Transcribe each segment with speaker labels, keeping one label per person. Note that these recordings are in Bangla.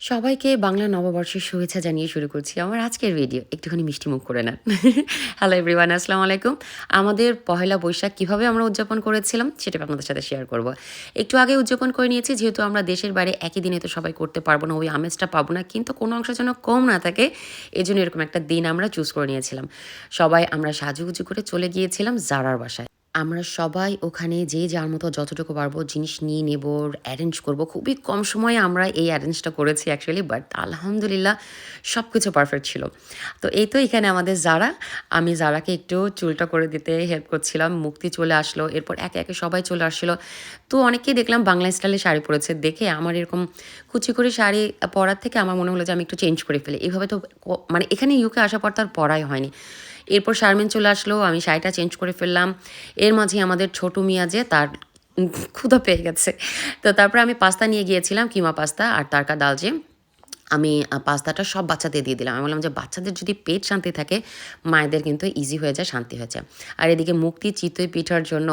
Speaker 1: সবাইকে বাংলা নববর্ষের শুভেচ্ছা জানিয়ে শুরু করছি আমার আজকের ভিডিও। একটুখানি মিষ্টিমুখ করে নেন। হ্যালো এভরিওয়ান, আসসালামু আলাইকুম। আমাদের পহেলা বৈশাখ কীভাবে আমরা উদযাপন করেছিলাম সেটা আপনাদের সাথে শেয়ার করব। একটু আগে উদযাপন করে নিয়েছি, যেহেতু আমরা দেশের বাইরে একই দিনে তো সবাই করতে পারবো না, ওই আমেজটা পাবো না, কিন্তু কোনো অংশ যেন কম না থাকে এজন্য এরকম একটা দিন আমরা চুজ করে নিয়েছিলাম। সবাই আমরা সাজুগুজু করে চলে গিয়েছিলাম জারার বাসায়। আমরা সবাই ওখানে যে যার মতো যতটুকু পারবো জিনিস নিয়ে নেব, অ্যারেঞ্জ করব। খুবই কম সময়ে আমরা এই অ্যারেঞ্জটা করেছি অ্যাকচুয়ালি, বাট আলহামদুলিল্লাহ সব কিছু পারফেক্ট ছিল। তো এই তো এখানে আমাদের যারা, আমি যারাকে একটু চুলটা করে দিতে হেল্প করছিলাম। মুক্তি চলে আসলো, এরপর একে একে সবাই চলে আসছিলো। তো অনেকেই দেখলাম বাংলা স্টাইলে শাড়ি পরেছে, দেখে আমার এরকম কুচি করে শাড়ি পরার থেকে আমার মনে হলো যে আমি একটু চেঞ্জ করে ফেলি। এভাবে তো মানে এখানে ইউকে আসার পর তো আর পরাই হয়নি। এরপর শারমিন চলে আসলো, আমি শাড়িটা চেঞ্জ করে ফেললাম। এর মাঝে আমাদের ছোট মিয়া যে তার ক্ষুধা পেয়ে গেছে। তো তারপরে আমি পাস্তা নিয়ে গিয়েছিলাম, কিমা পাস্তা আর তারকা ডাল যে। আমি পাস্তাটা সব বাচ্চাদের দিয়ে দিলাম। আমি বললাম যে বাচ্চাদের যদি পেট শান্তি থাকে, মায়েদের কিন্তু ইজি হয়ে যায়, শান্তি হয়ে যায়। আর এদিকে মুক্তি চিতই পিঠার জন্য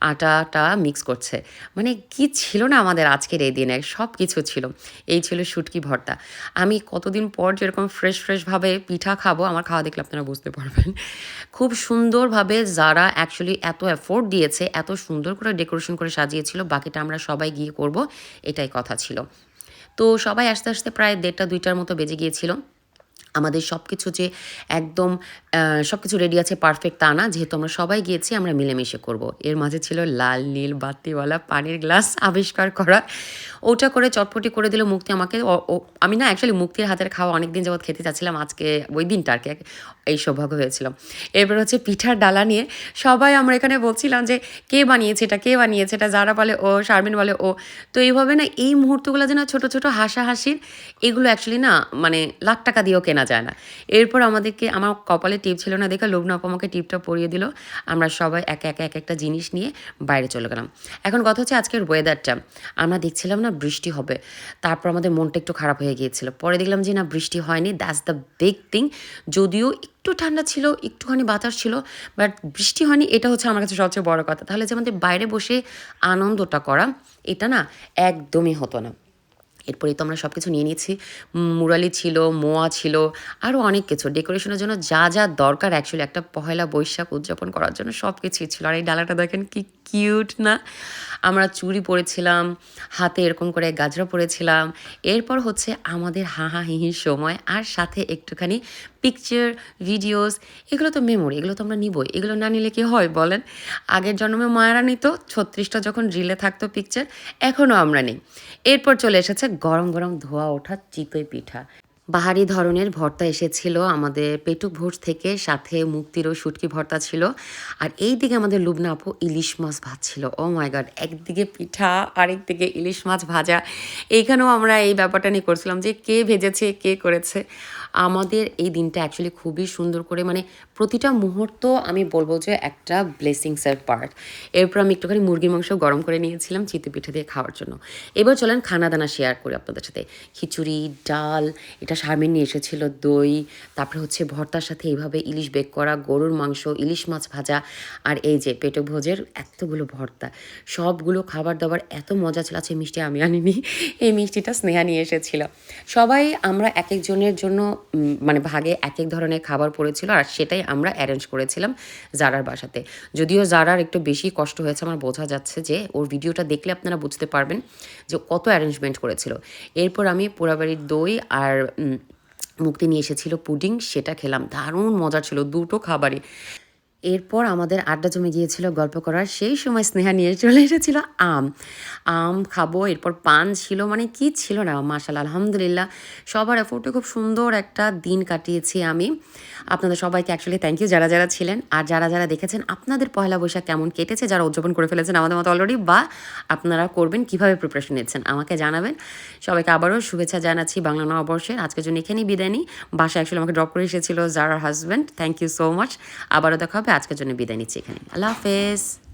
Speaker 1: আটাটা মিক্স করছে। মানে কি ছিল না আমাদের আজকের এই দিনে, সব কিছু ছিল। এই ছিল শুটকি ভর্তা। আমি কতদিন পর যেরকম ফ্রেশভাবে পিঠা খাবো, আমার খাওয়া দেখলে আপনারা বুঝতে পারবেন। খুব সুন্দরভাবে যারা অ্যাকচুয়ালি এত এফোর্ট দিয়েছে, এত সুন্দর করে ডেকোরেশন করে সাজিয়েছিল, বাকিটা আমরা সবাই গিয়ে করব, এটাই কথা ছিল। তো সবাই আস্তে আস্তে প্রায় 1:30-2টার মতো বেজে গিয়েছিল। আমাদের সব কিছু যে একদম সব কিছু রেডি আছে পারফেক্ট তা না, যেহেতু আমরা সবাই গিয়েছি আমরা মিলেমিশে করব। এর মাঝে ছিল লাল নীল বাতিওয়ালা পানির গ্লাস আবিষ্কার করা। ওটা করে চটপটি করে দিল মুক্তি আমাকে। আমি না অ্যাকচুয়ালি মুক্তির হাতের খাওয়া অনেক দিন যাবৎ খেতে চাচ্ছিলাম, আজকে ওই দিনটা আর কি এই সৌভাগ্য হয়েছিল। এরপর হচ্ছে পিঠার ডালা নিয়ে সবাই আমরা এখানে বলছিলাম যে কে বানিয়েছে এটা, কে বানিয়েছে এটা। যারা বলে ও, শারমিন বলে ও। তো এইভাবে না এই মুহূর্তগুলো যেন ছোটো ছোটো হাসাহাসির, এগুলো অ্যাকচুয়ালি না মানে লাখ টাকা দিয়েও কেনা যায় না। এরপর আমাদেরকে, আমার কপালে টিপ ছিল না দেখে লগ্ন আপা আমাকে টিপটা পরিয়ে দিল। আমরা সবাই একে একে এক একটা জিনিস নিয়ে বাইরে চলে গেলাম। এখন কথা হচ্ছে আজকের ওয়েদারটা, আমরা দেখছিলাম না বৃষ্টি হবে, তারপর আমাদের মনটা একটু খারাপ হয়ে গিয়েছিল। পরে দেখলাম যে না, বৃষ্টি হয়নি, দ্যাটস দ্য বিগ থিং। যদিও একটু ঠান্ডা ছিল, একটুখানি বাতাস ছিল, বাট বৃষ্টি হয়নি, এটা হচ্ছে আমার কাছে সবচেয়ে বড় কথা। তাহলে যে আমাদের বাইরে বসে আনন্দটা করা, এটা না একদমই হতো না। এরপরেই তো আমরা সব কিছু নিয়ে নিয়েছি। মুরালি ছিল, মোয়া ছিল, আরও অনেক কিছু ডেকোরেশনের জন্য যা যা দরকার অ্যাকচুয়ালি একটা পহেলা বৈশাখ উদযাপন করার জন্য সব কিছুই ছিল। আর এই ডালাটা দেখেন কি কিউট না। আমরা চুড়ি পরেছিলাম, হাতে এরকম করে গাজরা পরেছিলাম। এরপর হচ্ছে আমাদের হাহা হিহির সময়, আর সাথে একটুখানি পিকচার, ভিডিওস, এগুলো তো মেমোরি, এগুলো তো আমরা নিবই। এগুলো না নিলে কি হয় বলেন? আগের জন্মে মায়েরা নিত, 36টা যখন রিলে থাকতো পিকচার, এখনও আমরা নিই। এরপর চলে এসেছে গরম গরম ধোয়া ওঠা চিতই পিঠা। বাহারি ধরনের ভর্তা এসেছিল আমাদের পেটুক ভোজ থেকে, সাথে মুক্তিরও শুটকি ভর্তা ছিল। আর এই দিকে আমাদের লুবনা আপু ইলিশ মাছ ভাজছিল। ও মাই গড, একদিকে পিঠা আরেকদিকে ইলিশ মাছ ভাজা। এইখানেও আমরা এই ব্যাপারটা নিয়ে করছিলাম যে কে ভেজেছে, কে করেছে। আমাদের এই দিনটা অ্যাকচুয়ালি খুবই সুন্দর করে, মানে প্রতিটা মুহূর্ত আমি বলবো যে একটা ব্লেসিংসের পার্ট। এরপর আমি একটুখানি মুরগির মাংস গরম করে নিয়েছিলাম চিতই পিঠা দিয়ে খাওয়ার জন্য। এবার চলেন খানা দানা শেয়ার করি আপনাদের সাথে। খিচুড়ি, ডাল, এটা শারমিন নিয়ে এসেছিল, দই, তারপরে হচ্ছে ভর্তার সাথে এইভাবে ইলিশ বেক করা, গরুর মাংস, ইলিশ মাছ ভাজা, আর এই যে পেটক ভোজের এতগুলো ভর্তা। সবগুলো খাবার দাবার এত মজা ছিল। আচ্ছা, মিষ্টি আমি আনিনি, এই মিষ্টিটা স্নেহা নিয়ে এসেছিল। সবাই আমরা এক একজনের জন্য মানে ভাগে এক এক ধরনের খাবার পড়েছিল, আর সেটাই আমরা অ্যারেঞ্জ করেছিলাম জারার বাসাতে। যদিও জারার একটু বেশি কষ্ট হয়েছে, আমার বোঝা যাচ্ছে, যে ওর ভিডিওটা দেখলে আপনারা বুঝতে পারবেন যে কত অ্যারেঞ্জমেন্ট করেছিল। এরপর আমি পোড়াবাড়ির দই আর মুক্তি নিয়ে এসেছিল পুডিং, সেটা খেলাম, দারুণ মজার ছিল দুটো খাবারই। এরপর আমাদের আড্ডা জমে গিয়েছিল গল্প করার, সেই সময় স্নেহা নিয়ে চলে এসেছিল আম। আম খাবো, এরপর পান ছিল, মানে কি ছিল না মাশাআল্লাহ, আলহামদুলিল্লাহ সবার এফোর্টে খুব সুন্দর একটা দিন কাটিয়েছি আমি। আপনাদের সবাইকে অ্যাকচুয়ালি থ্যাংক ইউ যারা যারা ছিলেন, আর যারা যারা দেখেছেন আপনাদের পয়লা বৈশাখ কেমন কেটেছে, যারা উদযাপন করে ফেলেছেন আমাদের মতো অলরেডি, বা আপনারা করবেন কীভাবে প্রিপারেশন নিচ্ছেন আমাকে জানাবেন। সবাইকে আবারও শুভেচ্ছা জানাচ্ছি বাংলা নববর্ষের। আজকের জন্য এখানেই বিদায় নিই। বাসায় অ্যাকচুয়ালি আমাকে ড্রপ করে এসেছিল জারার husband, thank you so much. আবারও দেখা হবে, আজকের জন্য বিদায় নিচ্ছি এখানে, আল্লাহ হাফেজ।